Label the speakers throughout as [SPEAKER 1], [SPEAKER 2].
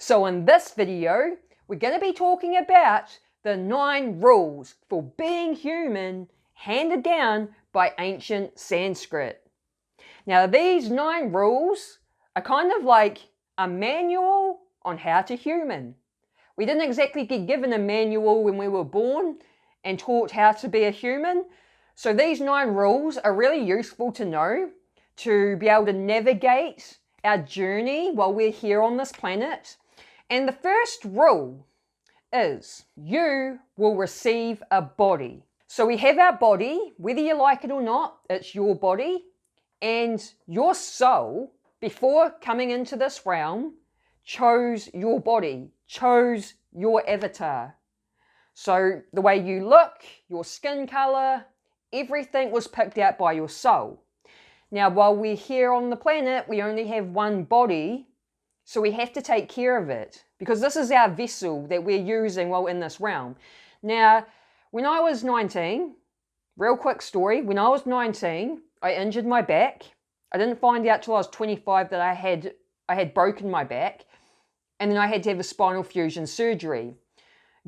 [SPEAKER 1] So in this video, we're going to be talking about the 9 rules for being human handed down by ancient Sanskrit. Now these 9 rules are kind of like a manual on how to human. We didn't exactly get given a manual when we were born and taught how to be a human. So these 9 rules are really useful to know to be able to navigate our journey while we're here on this planet. And the first rule is you will receive a body. So we have our body, whether you like it or not, it's your body, and your soul, before coming into this realm, chose your body, chose your avatar. So the way you look, your skin color, everything was picked out by your soul. Now, while we're here on the planet, we only have one body, so we have to take care of it because this is our vessel that we're using while in this realm. Now, when I was 19, real quick story, when I was 19, I injured my back. I didn't find out till I was 25 that I had broken my back, and then I had to have a spinal fusion surgery.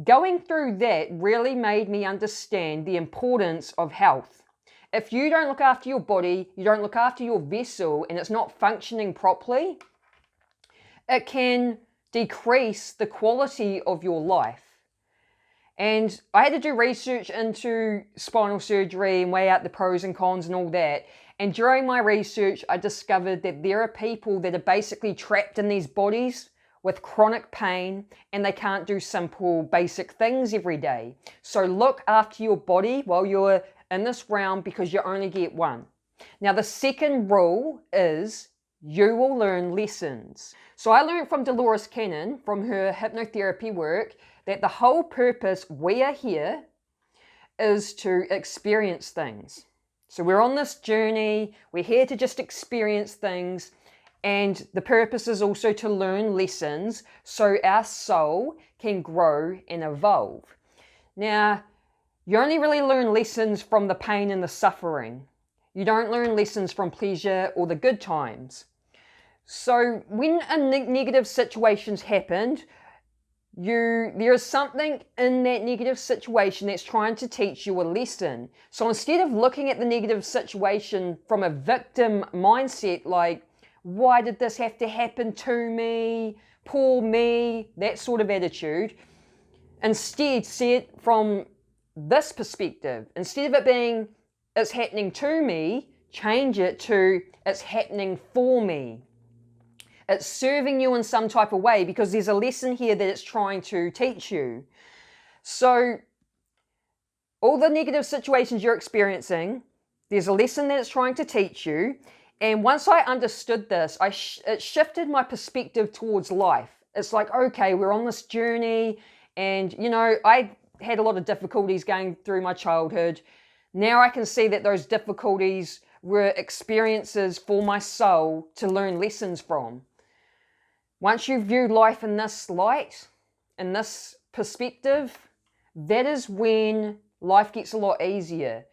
[SPEAKER 1] Going through that really made me understand the importance of health. If you don't look after your body, you don't look after your vessel, and it's not functioning properly, it can decrease the quality of your life. And I had to do research into spinal surgery and weigh out the pros and cons and all that. And during my research, I discovered that there are people that are basically trapped in these bodies with chronic pain and they can't do simple basic things every day. So look after your body while you're in this realm because you only get one. Now the second rule is you will learn lessons. So I learned from Dolores Cannon from her hypnotherapy work that the whole purpose we are here is to experience things. So we're on this journey, we're here to just experience things, and the purpose is also to learn lessons so our soul can grow and evolve. Now, you only really learn lessons from the pain and the suffering. You don't learn lessons from pleasure or the good times. So when a negative situation's happened, there is something in that negative situation that's trying to teach you a lesson. So instead of looking at the negative situation from a victim mindset, like, why did this have to happen to me? Poor me, that sort of attitude. Instead, see it from this perspective. Instead of it being, it's happening to me, change it to, it's happening for me. It's serving you in some type of way because there's a lesson here that it's trying to teach you. So all the negative situations you're experiencing, there's a lesson that it's trying to teach you. And once I understood this, it shifted my perspective towards life. It's like, okay, we're on this journey and, I had a lot of difficulties going through my childhood. Now I can see that those difficulties were experiences for my soul to learn lessons from. Once you view life in this light, in this perspective, that is when life gets a lot easier.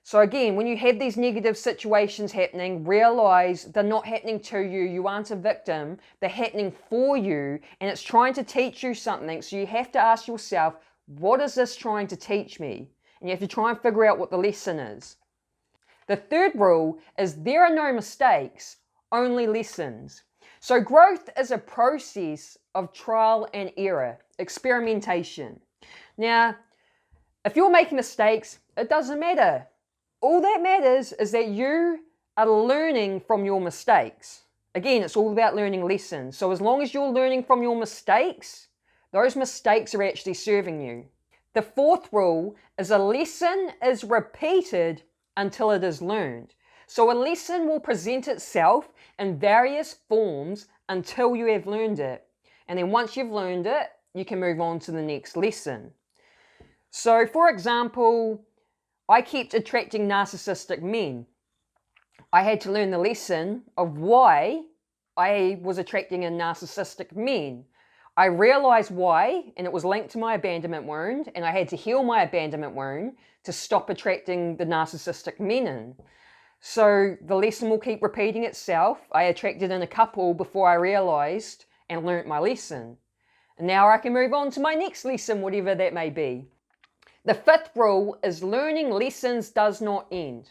[SPEAKER 1] So again, when you have these negative situations happening, realize they're not happening to you. You aren't a victim. They're happening for you, and it's trying to teach you something. So you have to ask yourself, what is this trying to teach me? And you have to try and figure out what the lesson is. The third rule is there are no mistakes, only lessons. So growth is a process of trial and error, experimentation. Now, if you're making mistakes, it doesn't matter. All that matters is that you are learning from your mistakes. Again, it's all about learning lessons. So as long as you're learning from your mistakes, those mistakes are actually serving you. The fourth rule is a lesson is repeated until it is learned. So a lesson will present itself in various forms until you have learned it. And then once you've learned it, you can move on to the next lesson. So for example, I kept attracting narcissistic men. I had to learn the lesson of why I was attracting a narcissistic men. I realized why, and it was linked to my abandonment wound, and I had to heal my abandonment wound to stop attracting the narcissistic men in. So the lesson will keep repeating itself. I attracted in a couple before I realized and learnt my lesson. And now I can move on to my next lesson, whatever that may be. The fifth rule is learning lessons does not end.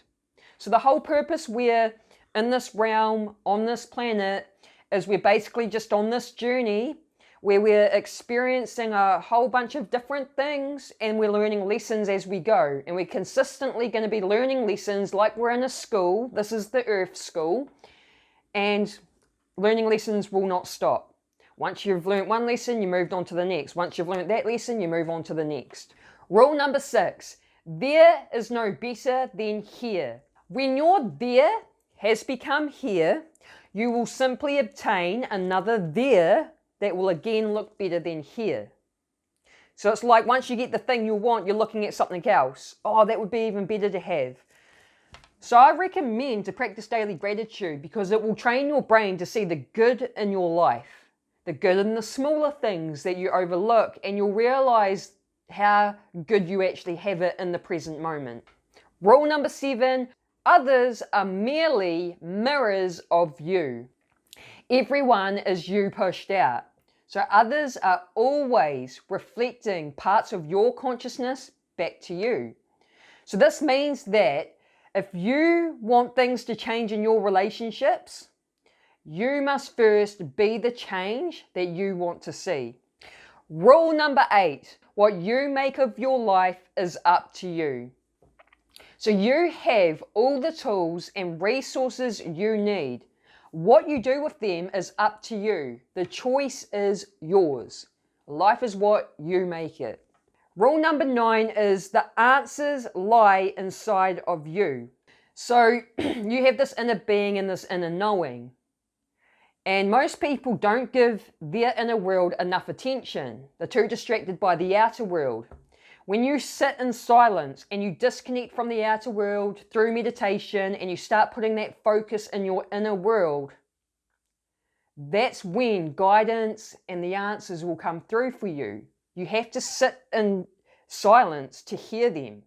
[SPEAKER 1] So the whole purpose we're in this realm, on this planet, is we're basically just on this journey where we're experiencing a whole bunch of different things and we're learning lessons as we go. And we're consistently going to be learning lessons like we're in a school. This is the Earth School. And learning lessons will not stop. Once you've learned one lesson, you moved on to the next. Once you've learned that lesson, you move on to the next. Rule number 6, there is no better than here. When your there has become here, you will simply obtain another there that will again look better than here. So it's like once you get the thing you want, you're looking at something else. Oh, that would be even better to have. So I recommend to practice daily gratitude because it will train your brain to see the good in your life, the good in the smaller things that you overlook, and you'll realize how good you actually have it in the present moment. Rule number 7, others are merely mirrors of you. Everyone is you pushed out. So others are always reflecting parts of your consciousness back to you. So this means that if you want things to change in your relationships, you must first be the change that you want to see. Rule number 8, what you make of your life is up to you. So you have all the tools and resources you need. What you do with them is up to you. The choice is yours. Life is what you make it. Rule number 9 is the answers lie inside of you. So you have this inner being and this inner knowing. And most people don't give their inner world enough attention. They're too distracted by the outer world. When you sit in silence and you disconnect from the outer world through meditation and you start putting that focus in your inner world, that's when guidance and the answers will come through for you. You have to sit in silence to hear them.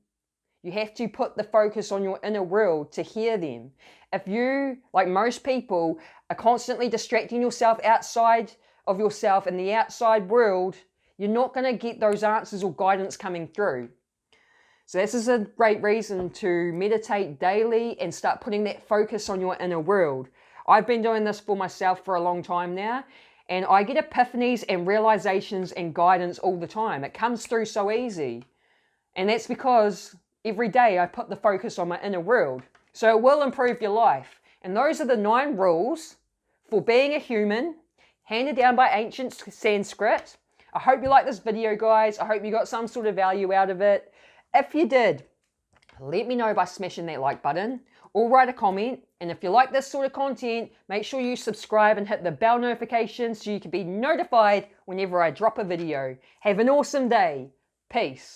[SPEAKER 1] You have to put the focus on your inner world to hear them. If you, like most people, are constantly distracting yourself outside of yourself in the outside world, you're not going to get those answers or guidance coming through. So this is a great reason to meditate daily and start putting that focus on your inner world. I've been doing this for myself for a long time now, and I get epiphanies and realizations and guidance all the time. It comes through so easy. And that's because every day I put the focus on my inner world. So it will improve your life. And those are the 9 rules for being a human, handed down by Ancient Sanskrit. I hope you liked this video, guys. I hope you got some sort of value out of it. If you did, let me know by smashing that like button or write a comment. And if you like this sort of content, make sure you subscribe and hit the bell notification so you can be notified whenever I drop a video. Have an awesome day. Peace.